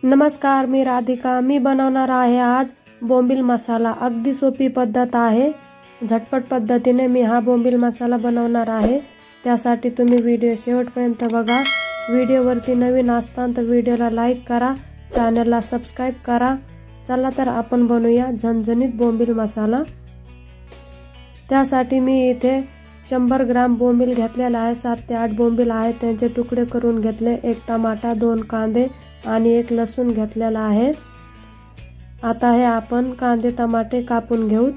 नमस्कार, मी राधिका। मी बनवणार आहे आज बोंबील मसाला। अगदी सोपी पद्धत आहे। झटपट पद्धतीने मी हा बोंबील मसाला बनवणार आहे। त्यासाठी तुम्ही व्हिडिओ शेवटपर्यंत बघा। व्हिडिओवरती नवीन असताल तर व्हिडिओला लाईक करा, चॅनलला सबस्क्राइब करा। चला तर आपण बनवूया झणझणीत बोंबील मसाला। त्यासाठी मी इथे 100 ग्राम बोंबील घेतलेला आहे। 7 ते 8 बोंबील आहेत, त्यांचे तुकडे करून घेतले। 1 टमाटा, 2 कांदे आणि 1 लसूण घेतलेला आहे। आता हे आपण कांदे टमाटे कापून घेऊ।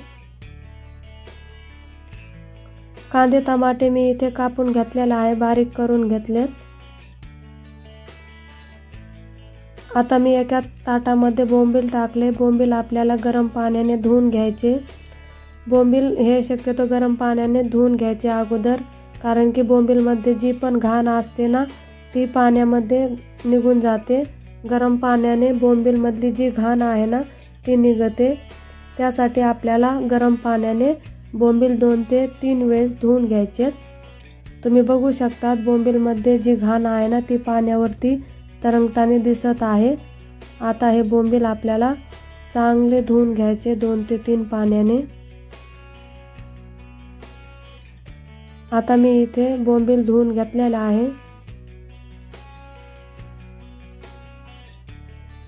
कांदे टमाटे मी इथे कापून घेतलेला आहे, बारीक करून घेतले। आता मी एका ताटामध्ये बोंबील टाकले। बोंबील आपल्याला गरम पाण्याने धुवून घ्यायचे। बोंबील हे शक्यतो गरम पाण्याने धुवून घ्यायचे अगोदर, कारण की बोंबील मध्ये जी पण घाण असते ना ती पाण्यामध्ये निघून जाते। गरम पाण्याने बोंबील मधली जी घाण आहे ना ती निघते। त्यासाठी आपल्याला गरम पाण्याने बोंबील 2 ते 3 वेळेस धुवून घ्यायचे। तुम्ही बघू शकता बोंबील मध्ये जी घाण आहे ना ती पाण्यावरती तरंगताना दिसत आहे। आता हे बोंबील आपल्याला चांगले धुवून घ्यायचे 2 ते 3 पाण्याने। आता मी इथे बोंबील धुवून घेतलेला आहे।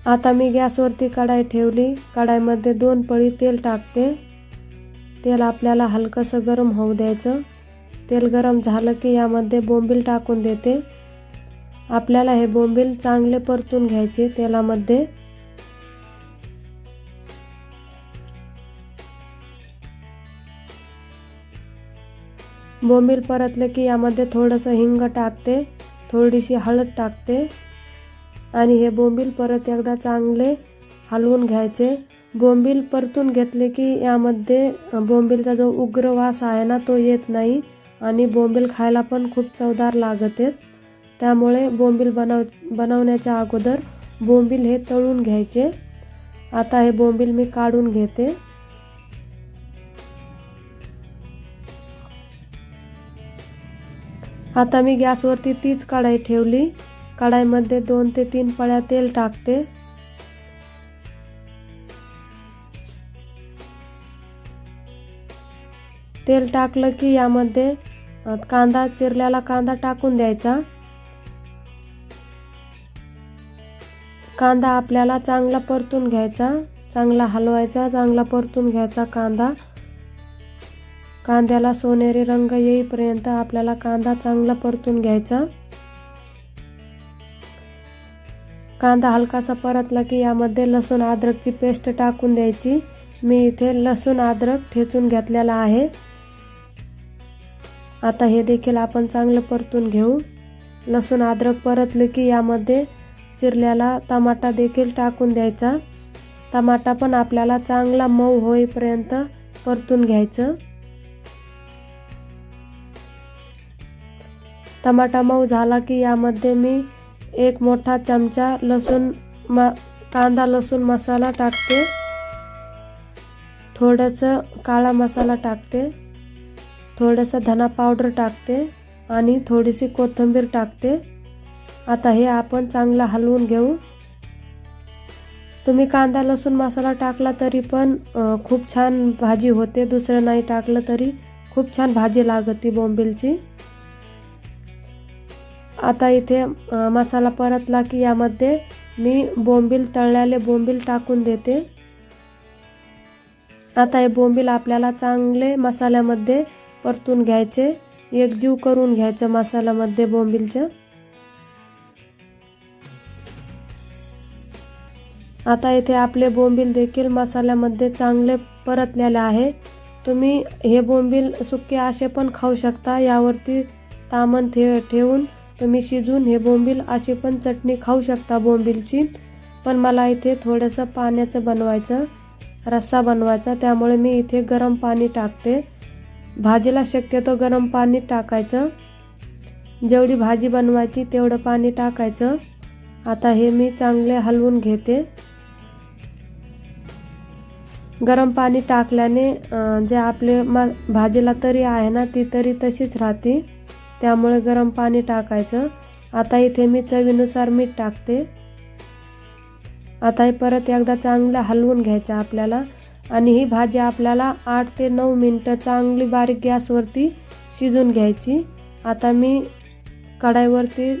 आता मी गॅसवरती कढाई ठेवली। कढाईमध्ये 2 पळी तेल टाकते। तेल आपल्याला हलकसं गरम होऊ द्यायचं। तेल गरम झालं की यामध्ये बोंबील टाकून देते। आपल्याला हे बोंबील चांगले परतून घ्यायचे तेलामध्ये। बोंबील परतले की यामध्ये थोडंसं हिंग टाकते, थोडीशी हळद टाकते आणि हे बोंबील परत एकदा चांगले हलवून घ्यायचे। बोंबील परतून घेतले की यामध्ये बोंबीलचा जो उग्र वास आहे ना तो येत नाही आणि बोंबील खायला पण खूप चवदार लागते। त्यामुळे बोंबील बनवण्याच्या अगोदर बोंबील हे तळून घ्यायचे। आता हे बोंबील मी काढून घेते। आता मी गॅसवरती तीच कढाई ठेवली। कढाईमध्ये 2 ते 3 पळ्या तेल टाकते। तेल टाकलं की यामध्ये कांदा, चिरलेला कांदा टाकून द्यायचा। कांदा आपल्याला चांगला परतून घ्यायचा, चांगला हलवायचा, चांगला परतून घ्यायचा कांदा। कांद्याला सोनेरी रंग येईपर्यंत आपल्याला कांदा चांगला परतून घ्यायचा। कांदा हलकासा परतला की यामध्ये लसूण अद्रकची पेस्ट टाकून द्यायची। मी इथे लसूण अद्रक ठेचून घेतलेला आहे। आता हे देखील आपण चांगलं परतून घेऊ। लसूण अद्रक परतले की यामध्ये चिरलेला टमाटा देखील टाकून द्यायचा। टमाटा पण आपल्याला चांगला मऊ होईपर्यंत परतून घ्यायचं। टमाटा मऊ झाला की यामध्ये मी 1 मोठा चमचा कांदा लसूण मसाला टाकते। थोडंसं काळा मसाला टाकते, थोडंसं धना पावडर टाकते आणि थोडीशी कोथिंबीर टाकते। आता हे आपण चांगलं हलवून घेऊ। तुम्ही कांदा लसूण मसाला टाकला तरी पण खूप छान भाजी होते, दुसरं नाही टाकलं तरी खूप छान भाजी लागते बोंबीलची। आता इथे मसाला परतला की यामध्ये मी तळलेले बोंबील टाकून देते। आता हे बोंबील आपल्याला चांगले मसाल्यामध्ये परतून घ्यायचे, एकजीव करून घ्यायचं मसाल्यामध्ये बोंबीलच्या। आता इथे आपले बोंबील देखील मसाल्यामध्ये चांगले परतलेले आहे। तुम्ही हे बोंबील सुके असे पण खाऊ शकता। यावरती तामण ठेवून तुम्ही शिजून हे बोंबील अशी पण चटणी खाऊ शकता बोंबीलची। पण मला इथे थोडंसं पाण्याचं बनवायचं, रस्सा बनवायचा, त्यामुळे मी इथे गरम पाणी टाकते। भाजीला शक्यतो गरम पाणी टाकायचं। जेवढी भाजी बनवायची तेवढं पाणी टाकायचं। आता हे मी चांगले हलवून घेते। गरम पाणी टाकल्याने जे आपले भाजीला तरी आहे ना ती तरी तशीच राहते, त्यामुळे गरम पाणी टाकायचं। आता इथे मी चवीनुसार मीठ टाकते। आता हे परत एकदा चांगलं हलवून घ्यायचं आपल्याला आणि ही भाजी आपल्याला 8 ते 9 मिनिटं चांगली बारीक गॅसवरती शिजून घ्यायची। आता मी कढाईवरती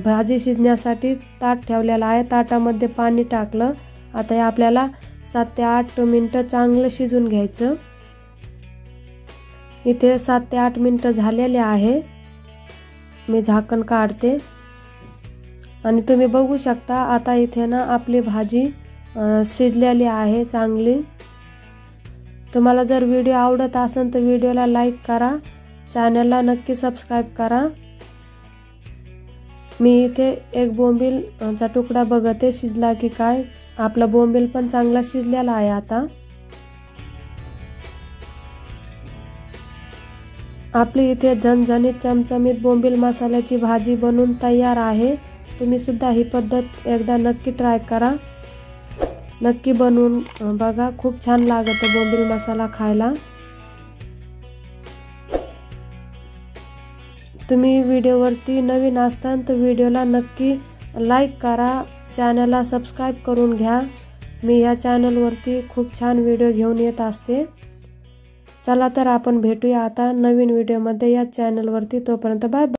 भाजी शिजण्यासाठी ताट ठेवलेला आहे। ताटामध्ये पाणी टाकलं। आता हे आपल्याला 7 ते 8 मिनिटं चांगलं शिजून घ्यायचं। इथे 7 ते 8 मिनिटं झालेले आहे। मी झाकण काढते आणि तुम्ही बघू शकता आता इथे ना आपली भाजी शिजलेली आहे चांगली। तुम्हाला जर व्हिडिओ आवडत असेल तर व्हिडिओला लाईक करा, चॅनलला नक्की सबस्क्राईब करा। मी इथे एक बोंबीलचा तुकडा बघते शिजला की काय। आपला बोंबील पण चांगला शिजलेला आहे। आता आपली इथे झणझणीत चमचमीत बोंबील मसाल्याची भाजी बनवून तयार आहे। तुम्ही सुद्धा ही पद्धत एकदा नक्की ट्राय करा, नक्की बनवून बघा। खूप छान लागतं बोंबील मसाला खायला। तुम्ही व्हिडिओवरती नवीन असताल तर व्हिडिओला नक्की लाईक करा, चॅनलला सबस्क्राईब करून घ्या। मी या चॅनलवरती खूप छान व्हिडिओ घेऊन येत असते। चला तर आपण भेटूया आता नवीन व्हिडिओमध्ये या चॅनलवरती। तोपर्यंत बाय बाय।